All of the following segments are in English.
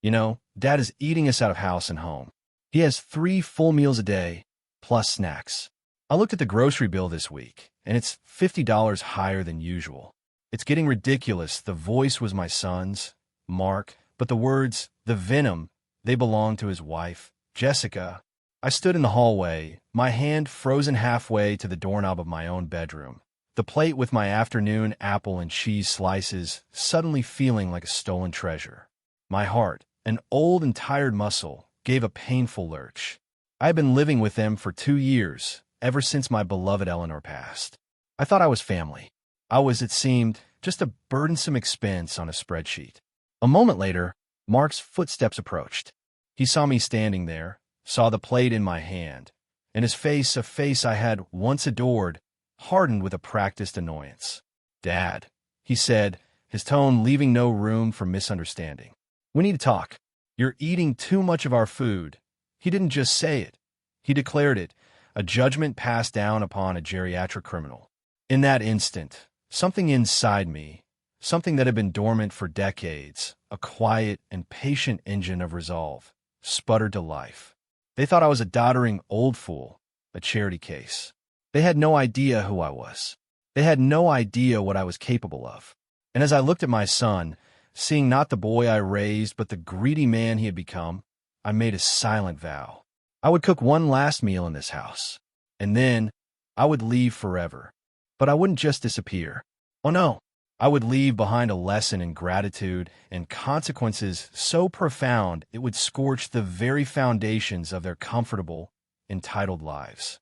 Dad is eating us out of house and home. He has 3 full meals a day, plus snacks. I looked at the grocery bill this week, and it's $50 higher than usual. It's getting ridiculous. The voice was my son's, Mark, but the words, the venom, they belonged to his wife, Jessica. I stood in the hallway, my hand frozen halfway to the doorknob of my own bedroom, the plate with my afternoon apple and cheese slices suddenly feeling like a stolen treasure. My heart, an old and tired muscle, gave a painful lurch. I had been living with them for 2 years, ever since my beloved Eleanor passed. I thought I was family. I was, it seemed, just a burdensome expense on a spreadsheet. A moment later, Mark's footsteps approached. He saw me standing there, saw the plate in my hand, and his face, a face I had once adored, hardened with a practiced annoyance. "Dad," he said, his tone leaving no room for misunderstanding. "We need to talk. You're eating too much of our food." He didn't just say it. He declared it, a judgment passed down upon a geriatric criminal. In that instant, something inside me, something that had been dormant for decades, a quiet and patient engine of resolve, sputtered to life. They thought I was a doddering old fool, a charity case. They had no idea who I was. They had no idea what I was capable of. And as I looked at my son, seeing not the boy I raised but the greedy man he had become, I made a silent vow. I would cook one last meal in this house, and then I would leave forever. But I wouldn't just disappear. Oh no, I would leave behind a lesson in gratitude and consequences so profound it would scorch the very foundations of their comfortable, entitled lives.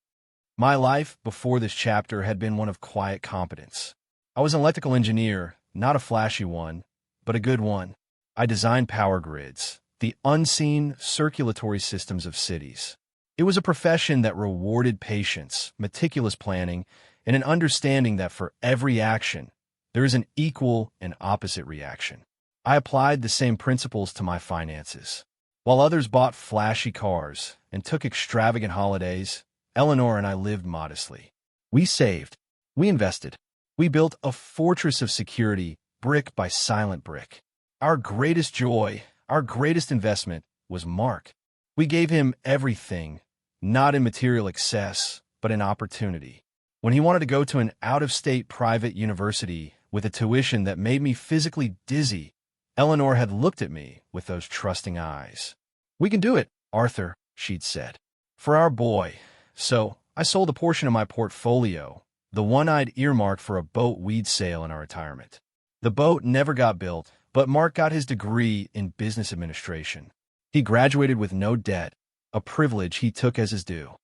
My life before this chapter had been one of quiet competence. I was an electrical engineer, not a flashy one, but a good one. I designed power grids, the unseen circulatory systems of cities. It was a profession that rewarded patience, meticulous planning, and an understanding that for every action, there is an equal and opposite reaction. I applied the same principles to my finances. While others bought flashy cars and took extravagant holidays, Eleanor and I lived modestly. We saved. We invested. We built a fortress of security, brick by silent brick. Our greatest joy, our greatest investment, was Mark. We gave him everything, not in material excess, but in opportunity. When he wanted to go to an out-of-state private university with a tuition that made me physically dizzy, Eleanor had looked at me with those trusting eyes. "We can do it, Arthur," she'd said. "For our boy." So I sold a portion of my portfolio, the one I'd earmarked for a boat we'd sail in our retirement. The boat never got built, but Mark got his degree in business administration. He graduated with no debt, a privilege he took as his due.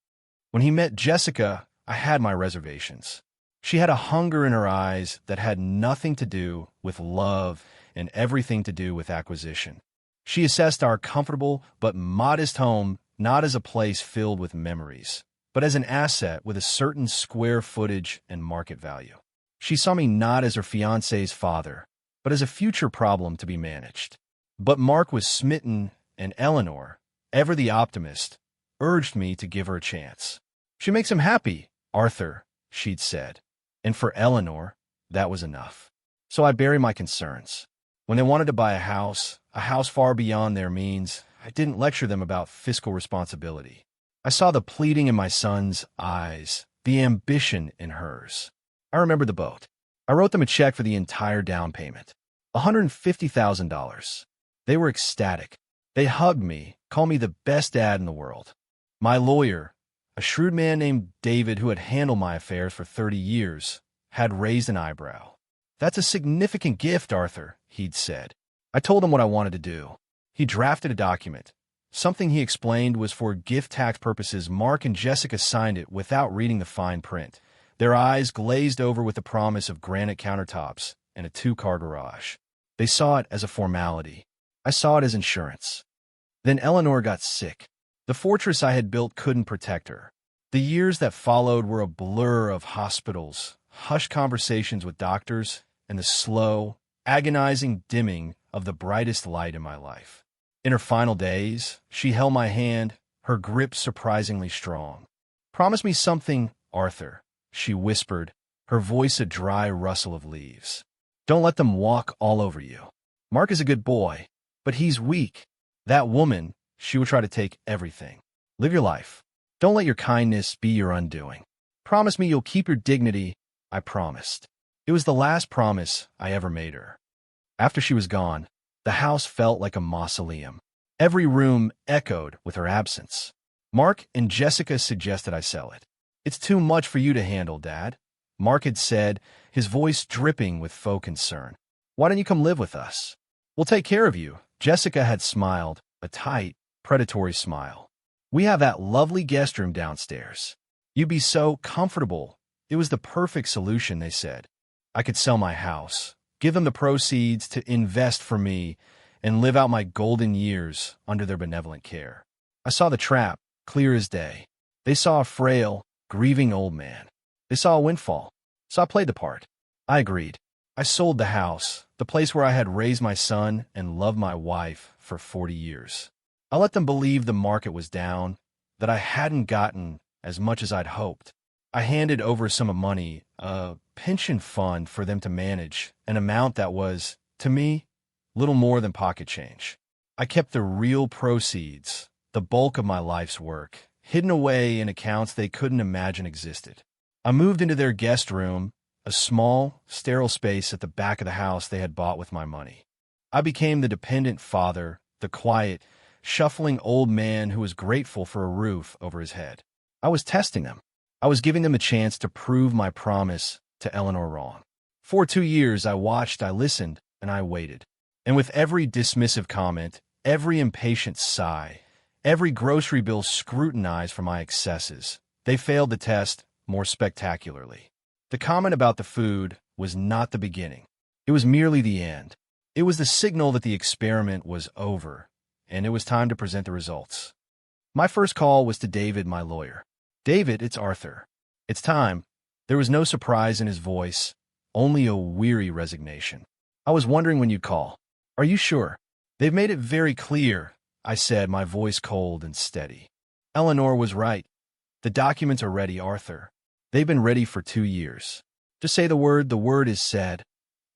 When he met Jessica, I had my reservations. She had a hunger in her eyes that had nothing to do with love and everything to do with acquisition. She assessed our comfortable but modest home not as a place filled with memories, but as an asset with a certain square footage and market value. She saw me not as her fiancé's father, but as a future problem to be managed. But Mark was smitten, and Eleanor, ever the optimist, urged me to give her a chance. "She makes him happy, Arthur," she'd said. And for Eleanor, that was enough. So I buried my concerns. When they wanted to buy a house far beyond their means, I didn't lecture them about fiscal responsibility. I saw the pleading in my son's eyes, the ambition in hers. I remember the boat. I wrote them a check for the entire down payment, $150,000. They were ecstatic. They hugged me, called me the best dad in the world. My lawyer, a shrewd man named David who had handled my affairs for 30 years, had raised an eyebrow. "That's a significant gift, Arthur," he'd said. I told him what I wanted to do. He drafted a document. Something he explained was for gift tax purposes. Mark and Jessica signed it without reading the fine print. Their eyes glazed over with the promise of granite countertops and a 2-car garage. They saw it as a formality. I saw it as insurance. Then Eleanor got sick. The fortress I had built couldn't protect her. The years that followed were a blur of hospitals, hushed conversations with doctors, and the slow, agonizing dimming of the brightest light in my life. In her final days, she held my hand, her grip surprisingly strong. "Promise me something, Arthur," she whispered, her voice a dry rustle of leaves. "Don't let them walk all over you. Mark is a good boy, but he's weak. That woman, she would try to take everything. Live your life. Don't let your kindness be your undoing. Promise me you'll keep your dignity. I promised. It was the last promise I ever made her. After she was gone, the house felt like a mausoleum. Every room echoed with her absence. Mark and Jessica suggested I sell it. It's too much for you to handle, Dad, Mark had said, his voice dripping with faux concern. Why don't you come live with us? We'll take care of you. Jessica had smiled, a tight, predatory smile. We have that lovely guest room downstairs. You'd be so comfortable. It was the perfect solution, they said. I could sell my house, give them the proceeds to invest for me, and live out my golden years under their benevolent care. I saw the trap, clear as day. They saw a frail, grieving old man. They saw a windfall. So I played the part. I agreed. I sold the house, the place where I had raised my son and loved my wife for 40 years. I let them believe the market was down, that I hadn't gotten as much as I'd hoped. I handed over some of money, a pension fund for them to manage, an amount that was, to me, little more than pocket change. I kept the real proceeds, the bulk of my life's work, hidden away in accounts they couldn't imagine existed. I moved into their guest room, a small, sterile space at the back of the house they had bought with my money. I became the dependent father, the quiet, shuffling old man who was grateful for a roof over his head. I was testing them. I was giving them a chance to prove my promise to Eleanor wrong. For 2 years, I watched, I listened, and I waited. And with every dismissive comment, every impatient sigh, every grocery bill scrutinized for my excesses, they failed the test more spectacularly. The comment about the food was not the beginning. It was merely the end. It was the signal that the experiment was over, and it was time to present the results. My first call was to David, my lawyer. David, it's Arthur. It's time. There was no surprise in his voice, only a weary resignation. I was wondering when you'd call. Are you sure? They've made it very clear, I said, my voice cold and steady. Eleanor was right. The documents are ready, Arthur. They've been ready for 2 years. Just say the word is said,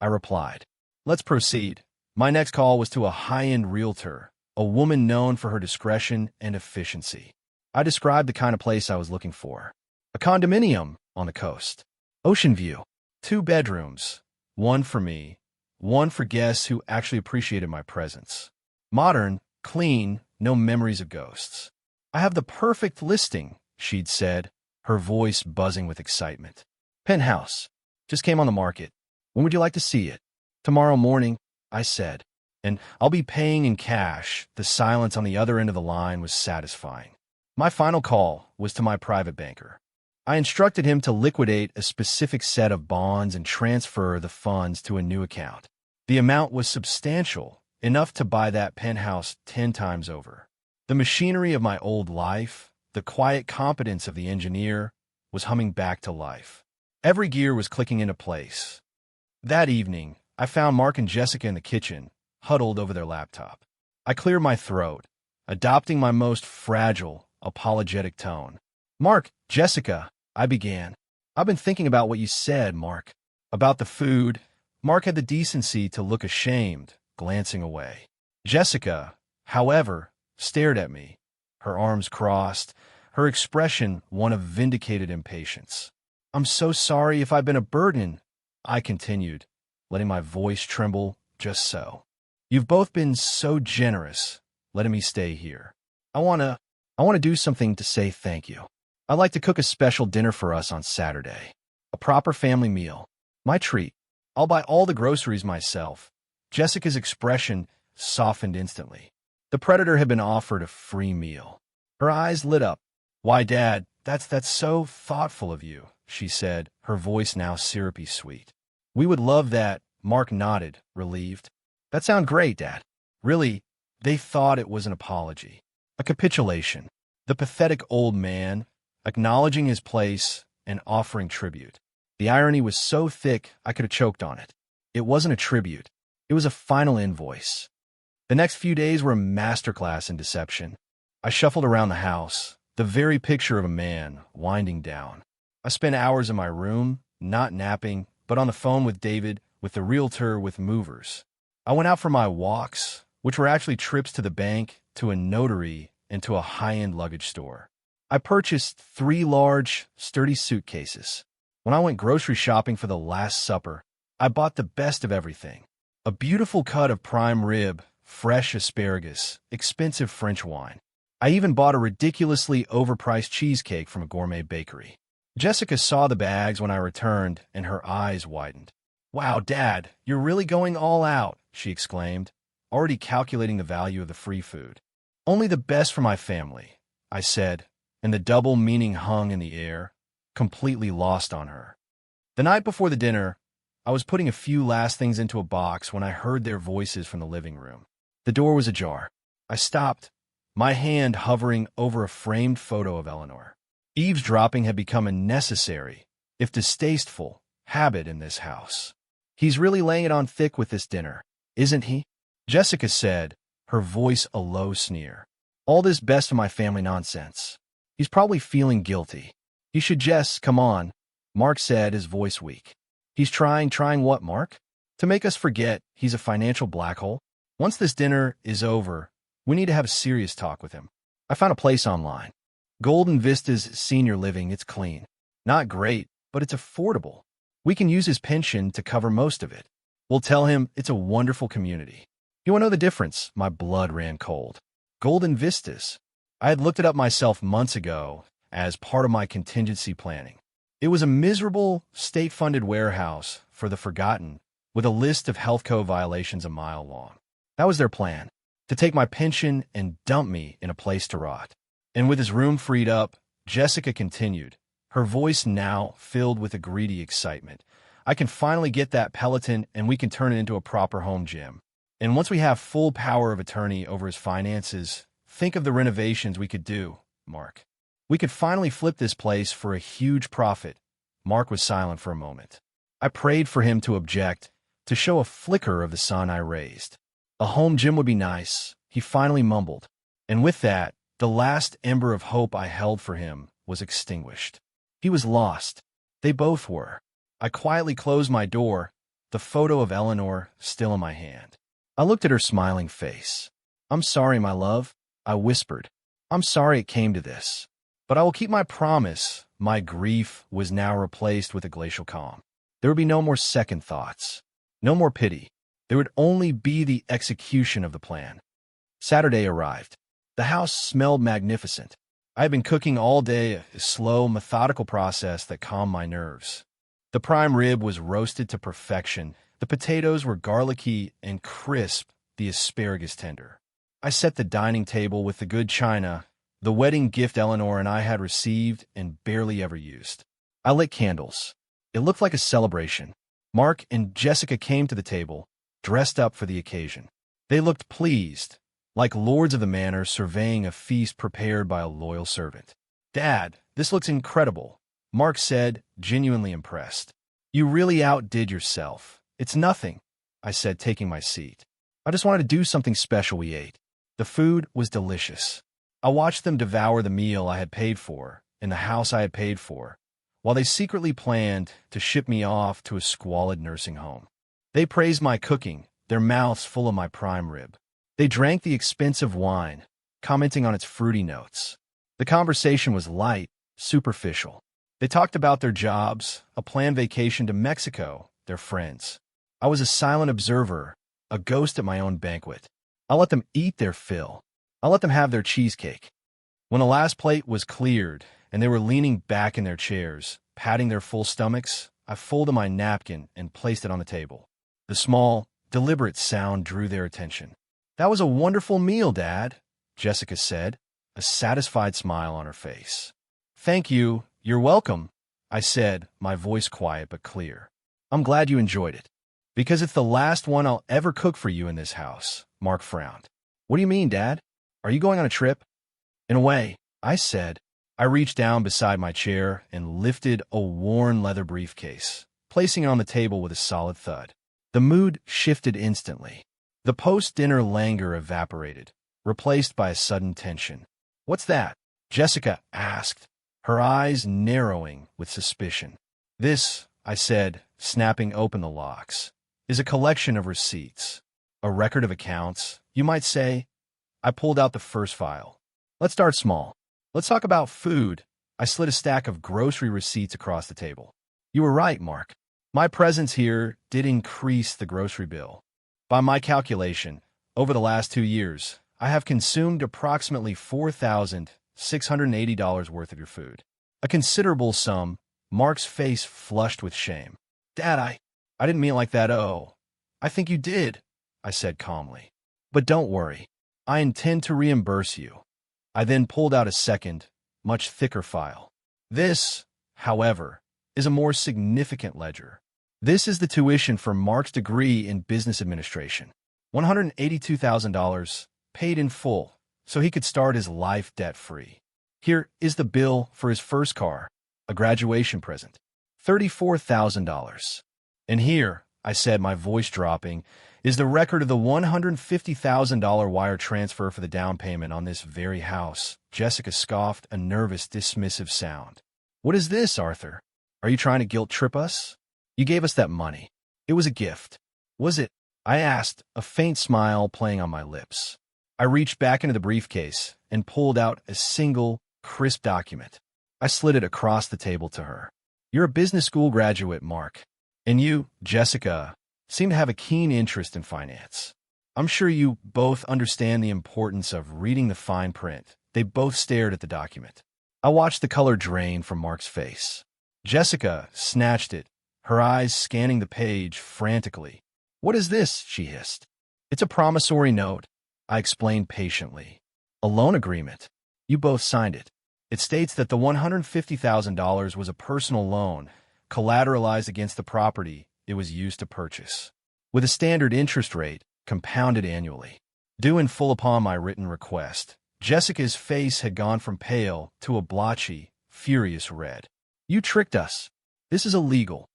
I replied. Let's proceed. My next call was to a high-end realtor, a woman known for her discretion and efficiency. I described the kind of place I was looking for. A condominium on the coast. Ocean view. 2 bedrooms. One for me, one for guests who actually appreciated my presence. Modern, clean, no memories of ghosts. I have the perfect listing, she'd said, her voice buzzing with excitement. Penthouse. Just came on the market. When would you like to see it? Tomorrow morning, I said. And I'll be paying in cash. The silence on the other end of the line was satisfying. My final call was to my private banker. I instructed him to liquidate a specific set of bonds and transfer the funds to a new account. The amount was substantial, enough to buy that penthouse 10 times over. The machinery of my old life, the quiet competence of the engineer, was humming back to life. Every gear was clicking into place. That evening, I found Mark and Jessica in the kitchen, huddled over their laptop. I cleared my throat, adopting my most fragile, apologetic tone. Mark, Jessica, I began. I've been thinking about what you said, Mark. About the food. Mark had the decency to look ashamed, glancing away. Jessica, however, stared at me, her arms crossed, her expression one of vindicated impatience. I'm so sorry if I've been a burden, I continued, letting my voice tremble just so. You've both been so generous, letting me stay here. I want to do something to say thank you. I'd like to cook a special dinner for us on Saturday. A proper family meal. My treat. I'll buy all the groceries myself. Jessica's expression softened instantly. The predator had been offered a free meal. Her eyes lit up. Why, Dad, that's so thoughtful of you, she said, her voice now syrupy sweet. We would love that, Mark nodded, relieved. That sounds great, Dad. Really, they thought it was an apology. A capitulation. The pathetic old man, acknowledging his place and offering tribute. The irony was so thick I could have choked on it. It wasn't a tribute. It was a final invoice. The next few days were a masterclass in deception. I shuffled around the house, the very picture of a man winding down. I spent hours in my room, not napping, but on the phone with David, with the realtor, with movers. I went out for my walks, which were actually trips to the bank, to a notary, and to a high-end luggage store. I purchased 3 large, sturdy suitcases. When I went grocery shopping for the Last Supper, I bought the best of everything. A beautiful cut of prime rib, fresh asparagus, expensive French wine. I even bought a ridiculously overpriced cheesecake from a gourmet bakery. Jessica saw the bags when I returned, and her eyes widened. "Wow, Dad, you're really going all out," she exclaimed, already calculating the value of the free food. "Only the best for my family," I said, and the double meaning hung in the air, completely lost on her. The night before the dinner, I was putting a few last things into a box when I heard their voices from the living room. The door was ajar. I stopped, my hand hovering over a framed photo of Eleanor. Eavesdropping had become a necessary, if distasteful, habit in this house. "He's really laying it on thick with this dinner, isn't he?" Jessica said, her voice a low sneer. "All this best of my family nonsense. He's probably feeling guilty." "You should just, come on," Mark said, his voice weak. "He's trying what, Mark? To make us forget he's a financial black hole? Once this dinner is over, we need to have a serious talk with him. I found a place online. Golden Vistas Senior Living. It's clean. Not great, but it's affordable. We can use his pension to cover most of it. We'll tell him it's a wonderful community." You want to know the difference? My blood ran cold. Golden Vistas. I had looked it up myself months ago as part of my contingency planning. It was a miserable, state-funded warehouse for the forgotten, with a list of health code violations a mile long. That was their plan, to take my pension and dump me in a place to rot. And with his room freed up, Jessica continued, her voice now filled with a greedy excitement. "I can finally get that Peloton and we can turn it into a proper home gym. And once we have full power of attorney over his finances, think of the renovations we could do, Mark. We could finally flip this place for a huge profit." Mark was silent for a moment. I prayed for him to object, to show a flicker of the sun I raised. "A home gym would be nice," he finally mumbled. And with that, the last ember of hope I held for him was extinguished. He was lost. They both were. I quietly closed my door, the photo of Eleanor still in my hand. I looked at her smiling face. "I'm sorry, my love," I whispered. "I'm sorry it came to this. But I will keep my promise." My grief was now replaced with a glacial calm. There would be no more second thoughts, no more pity. There would only be the execution of the plan. Saturday arrived. The house smelled magnificent. I had been cooking all day, a slow, methodical process that calmed my nerves. The prime rib was roasted to perfection. The potatoes were garlicky and crisp, the asparagus tender. I set the dining table with the good china, the wedding gift Eleanor and I had received and barely ever used. I lit candles. It looked like a celebration. Mark and Jessica came to the table, dressed up for the occasion. They looked pleased, like lords of the manor surveying a feast prepared by a loyal servant. "Dad, this looks incredible," Mark said, genuinely impressed. "You really outdid yourself." "It's nothing," I said, taking my seat. "I just wanted to do something special." We ate. The food was delicious. I watched them devour the meal I had paid for, in the house I had paid for, while they secretly planned to ship me off to a squalid nursing home. They praised my cooking, their mouths full of my prime rib. They drank the expensive wine, commenting on its fruity notes. The conversation was light, superficial. They talked about their jobs, a planned vacation to Mexico, their friends. I was a silent observer, a ghost at my own banquet. I let them eat their fill. I let them have their cheesecake. When the last plate was cleared and they were leaning back in their chairs, patting their full stomachs, I folded my napkin and placed it on the table. The small, deliberate sound drew their attention. "That was a wonderful meal, Dad," Jessica said, a satisfied smile on her face. "Thank you. You're welcome," I said, my voice quiet but clear. "I'm glad you enjoyed it." "Because it's the last one I'll ever cook for you in this house," Mark frowned. "What do you mean, Dad? Are you going on a trip?" "In a way," I said. I reached down beside my chair and lifted a worn leather briefcase, placing it on the table with a solid thud. The mood shifted instantly. The post-dinner languor evaporated, replaced by a sudden tension. "What's that?" Jessica asked, her eyes narrowing with suspicion. "This," I said, snapping open the locks, "is a collection of receipts, a record of accounts, you might say. I pulled out the first file. Let's start small. Let's talk about food. I slid a stack of grocery receipts across the table. You were right, Mark. My presence here did increase the grocery bill. By my calculation, over the last 2 years, I have consumed approximately $4,680 worth of your food. A considerable sum. Mark's face flushed with shame. Dad, I didn't mean it like that. Oh, I think you did, I said calmly. But don't worry. I intend to reimburse you. I then pulled out a second, much thicker file. This, however, is a more significant ledger. This is the tuition for Mark's degree in business administration. $182,000 paid in full, so he could start his life debt-free. Here is the bill for his first car, a graduation present. $34,000. And here, I said, my voice dropping, is the record of the $150,000 wire transfer for the down payment on this very house. Jessica scoffed, a nervous, dismissive sound. What is this, Arthur? Are you trying to guilt-trip us? You gave us that money. It was a gift. Was it? I asked, a faint smile playing on my lips. I reached back into the briefcase and pulled out a single, crisp document. I slid it across the table to her. You're a business school graduate, Mark. And you, Jessica, seem to have a keen interest in finance. I'm sure you both understand the importance of reading the fine print. They both stared at the document. I watched the color drain from Mark's face. Jessica snatched it, her eyes scanning the page frantically. What is this? She hissed. It's a promissory note, I explained patiently. A loan agreement. You both signed it. It states that the $150,000 was a personal loan, collateralized against the property it was used to purchase, with a standard interest rate, compounded annually. Due in full upon my written request, Jessica's face had gone from pale to a blotchy, furious red. You tricked us. This is illegal.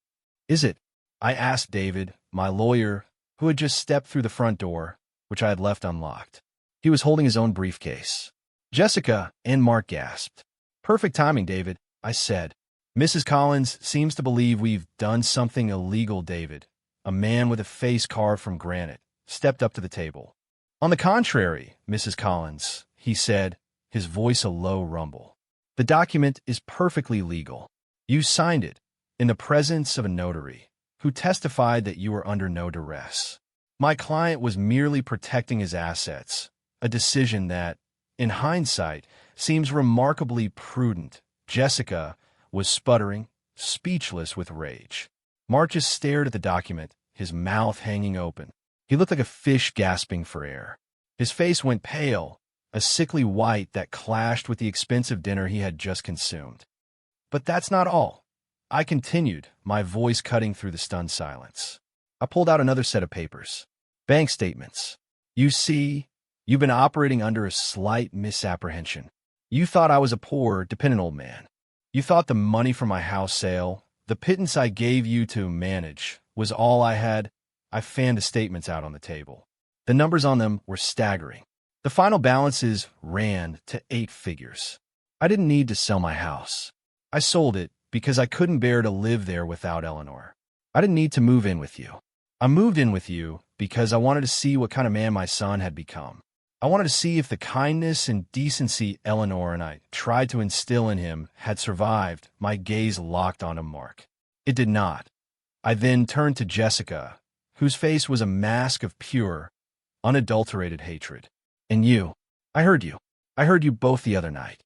Is it? I asked David, my lawyer, who had just stepped through the front door, which I had left unlocked. He was holding his own briefcase. Jessica and Mark gasped. Perfect timing, David, I said. Mrs. Collins seems to believe we've done something illegal. David, a man with a face carved from granite, stepped up to the table. On the contrary, Mrs. Collins, he said, his voice a low rumble. The document is perfectly legal. You signed it in the presence of a notary, who testified that you were under no duress. My client was merely protecting his assets, a decision that, in hindsight, seems remarkably prudent. Jessica was sputtering, speechless with rage. Mark just stared at the document, his mouth hanging open. He looked like a fish gasping for air. His face went pale, a sickly white that clashed with the expensive dinner he had just consumed. But that's not all. I continued, my voice cutting through the stunned silence. I pulled out another set of papers. Bank statements. You see, you've been operating under a slight misapprehension. You thought I was a poor, dependent old man. You thought the money from my house sale, the pittance I gave you to manage, was all I had. I fanned the statements out on the table. The numbers on them were staggering. The final balances ran to 8 figures. I didn't need to sell my house. I sold it because I couldn't bear to live there without Eleanor. I didn't need to move in with you. I moved in with you because I wanted to see what kind of man my son had become. I wanted to see if the kindness and decency Eleanor and I tried to instill in him had survived. My gaze locked onto Mark. It did not. I then turned to Jessica, whose face was a mask of pure, unadulterated hatred. And you. I heard you. I heard you both the other night.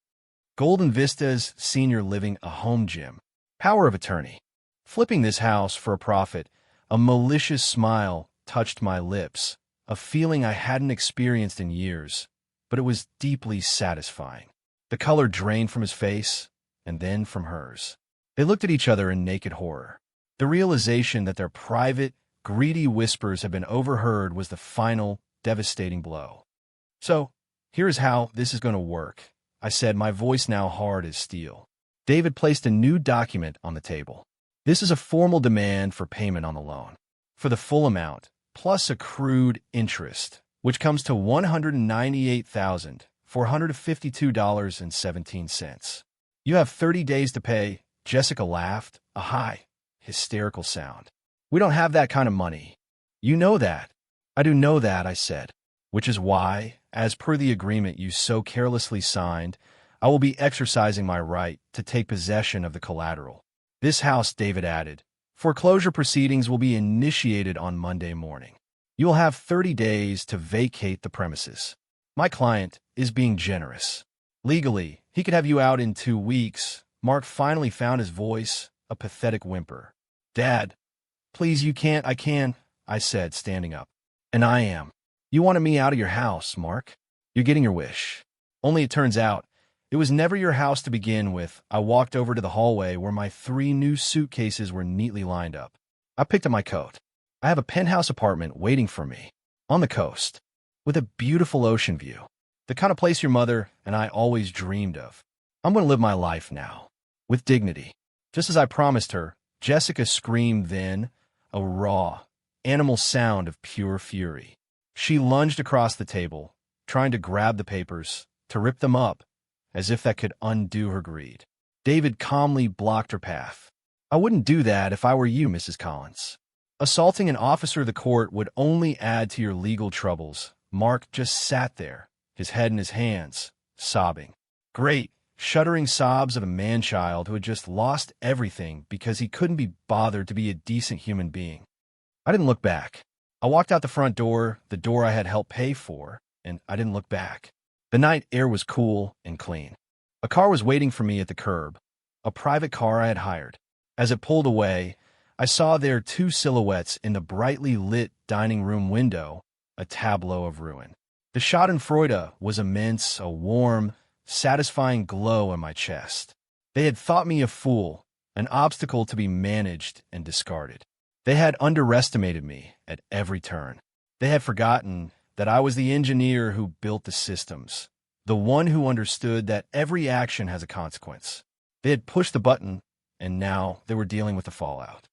Golden Vistas Senior Living, a home gym. Power of attorney. Flipping this house for a profit. A malicious smile touched my lips, a feeling I hadn't experienced in years, but it was deeply satisfying. The color drained from his face, and then from hers. They looked at each other in naked horror. The realization that their private, greedy whispers had been overheard was the final, devastating blow. So, here's how this is going to work, I said, my voice now hard as steel. David placed a new document on the table. This is a formal demand for payment on the loan, for the full amount, plus accrued interest, which comes to $198,452.17. You have 30 days to pay. Jessica laughed, a high, hysterical sound. We don't have that kind of money. You know that. I do know that, I said. which is why, as per the agreement you so carelessly signed, I will be exercising my right to take possession of the collateral. This house, David added, foreclosure proceedings will be initiated on Monday morning. You will have 30 days to vacate the premises. My client is being generous. Legally, he could have you out in 2 weeks. Mark finally found his voice, a pathetic whimper. Dad, please, you can't. I can, I said, standing up. And I am. You wanted me out of your house, Mark. You're getting your wish. Only it turns out, it was never your house to begin with. I walked over to the hallway where my 3 new suitcases were neatly lined up. I picked up my coat. I have a penthouse apartment waiting for me, on the coast, with a beautiful ocean view. The kind of place your mother and I always dreamed of. I'm going to live my life now, with dignity. Just as I promised her, Jessica screamed then, a raw, animal sound of pure fury. She lunged across the table, trying to grab the papers, to rip them up, as if that could undo her greed. David calmly blocked her path. I wouldn't do that if I were you, Mrs. Collins. Assaulting an officer of the court would only add to your legal troubles. Mark just sat there, his head in his hands, sobbing. Great, shuddering sobs of a man-child who had just lost everything because he couldn't be bothered to be a decent human being. I didn't look back. I walked out the front door, the door I had helped pay for, and I didn't look back. The night air was cool and clean. A car was waiting for me at the curb, a private car I had hired. As it pulled away, I saw there 2 silhouettes in the brightly lit dining room window, a tableau of ruin. The schadenfreude was immense, a warm, satisfying glow in my chest. They had thought me a fool, an obstacle to be managed and discarded. They had underestimated me at every turn. They had forgotten that I was the engineer who built the systems, the one who understood that every action has a consequence. They had pushed the button, and now they were dealing with the fallout.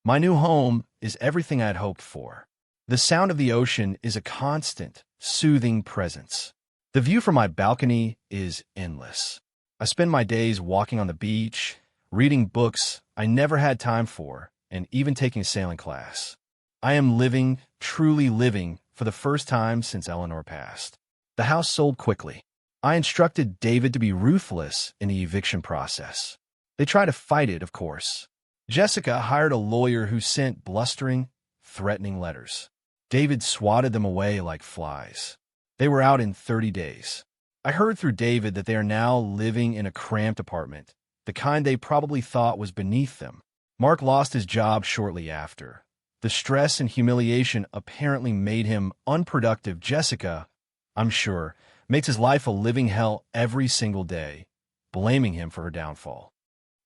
My new home is everything I had hoped for. The sound of the ocean is a constant, soothing presence. The view from my balcony is endless. I spend my days walking on the beach, reading books I never had time for, and even taking sailing class. I am living, truly living, for the first time since Eleanor passed. The house sold quickly. I instructed David to be ruthless in the eviction process. They tried to fight it, of course. Jessica hired a lawyer who sent blustering, threatening letters. David swatted them away like flies. They were out in 30 days. I heard through David that they are now living in a cramped apartment, the kind they probably thought was beneath them. Mark lost his job shortly after. The stress and humiliation apparently made him unproductive. Jessica, I'm sure, makes his life a living hell every single day, blaming him for her downfall.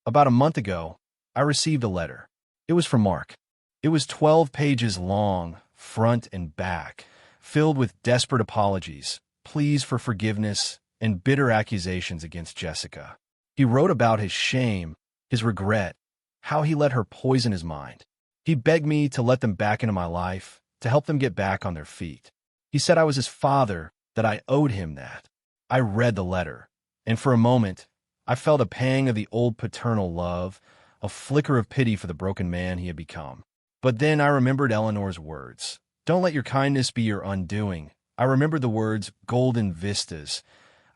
About a month ago, I received a letter. It was from Mark. It was 12 pages long, front and back, filled with desperate apologies, pleas for forgiveness, and bitter accusations against Jessica. He wrote about his shame, his regret, how he let her poison his mind. He begged me to let them back into my life, to help them get back on their feet. He said I was his father, that I owed him that. I read the letter, and for a moment, I felt a pang of the old paternal love, a flicker of pity for the broken man he had become. But then I remembered Eleanor's words. Don't let your kindness be your undoing. I remembered the words, golden vistas.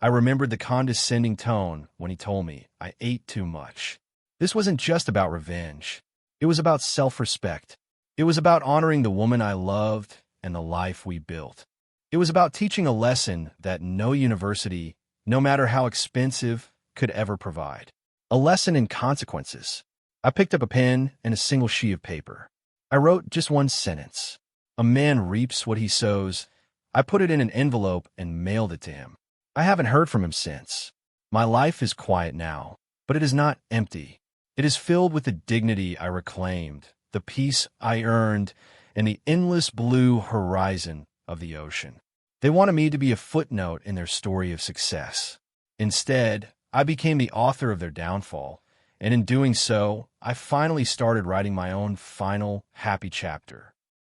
I remembered the condescending tone when he told me I ate too much. This wasn't just about revenge. It was about self-respect. It was about honoring the woman I loved and the life we built. It was about teaching a lesson that no university, no matter how expensive, could ever provide. A lesson in consequences. I picked up a pen and a single sheet of paper. I wrote just one sentence. A man reaps what he sows. I put it in an envelope and mailed it to him. I haven't heard from him since. My life is quiet now, but it is not empty. It is filled with the dignity I reclaimed, the peace I earned, and the endless blue horizon of the ocean. They wanted me to be a footnote in their story of success. Instead, I became the author of their downfall, and in doing so, I finally started writing my own final, happy chapter.